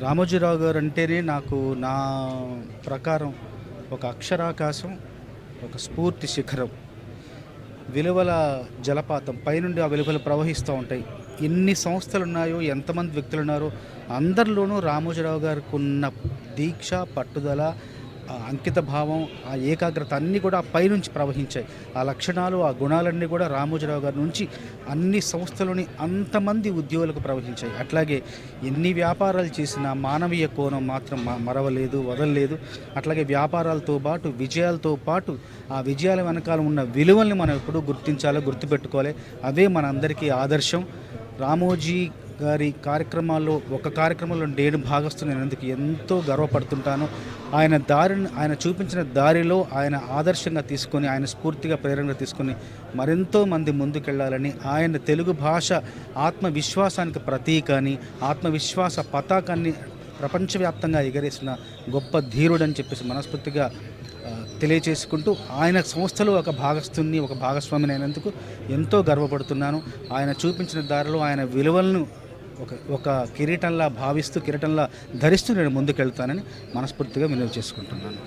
రామోజీరావు గారు అంటేనే నాకు నా ప్రకారం ఒక అక్షరాకాశం, ఒక స్ఫూర్తి శిఖరం, విలువల జలపాతం. పైనుండి ఆ విలువలు ప్రవహిస్తూ ఉంటాయి. ఎన్ని సంస్థలున్నాయో, ఎంతమంది వ్యక్తులున్నారో అందరిలోనూ రామోజీరావు గారికి ఉన్న దీక్ష, పట్టుదల, ఆ అంకిత భావం, ఆ ఏకాగ్రత అన్నీ కూడా పైనుంచి ప్రవహించాయి. ఆ లక్షణాలు, ఆ గుణాలన్నీ కూడా రామోజీరావు గారి నుంచి అన్ని సంస్థలోని అంతమంది ఉద్యోగులకు ప్రవహించాయి. అట్లాగే ఎన్ని వ్యాపారాలు చేసినా మానవీయ కోణం మాత్రం మరవలేదు, వదలలేదు. అట్లాగే వ్యాపారాలతో పాటు, విజయాలతో పాటు ఆ విజయాల వెనకాల ఉన్న విలువల్ని మనం ఎప్పుడూ గుర్తించాలి, గుర్తుపెట్టుకోవాలి. అవే మనందరికీ ఆదర్శం. రామోజీ గారి కార్యక్రమాల్లో ఒక కార్యక్రమంలో నేను భాగస్తున్నందుకు ఎంతో గర్వపడుతుంటాను. ఆయన చూపించిన దారిలో ఆయన ఆదర్శంగా తీసుకొని, ఆయన స్ఫూర్తిగా ప్రేరణగా తీసుకొని మరెంతో మంది ముందుకెళ్ళాలని, ఆయన తెలుగు భాష ఆత్మవిశ్వాసానికి ప్రతీక అని, ఆత్మవిశ్వాస పతాకాన్ని ప్రపంచవ్యాప్తంగా ఎగరేసిన గొప్ప ధీరుడని చెప్పేసి మనస్ఫూర్తిగా తెలియచేసుకుంటూ, ఆయన సంస్థలో ఒక భాగస్వామిని అయినందుకు ఎంతో గర్వపడుతున్నాను. ఆయన చూపించిన దారిలో ఆయన విలువలను ఒక కిరీటంలా భావిస్తూ, కిరీటంలా ధరిస్తూ నేను ముందుకెళ్తానని మనస్ఫూర్తిగా వినవి చేసుకుంటున్నాను.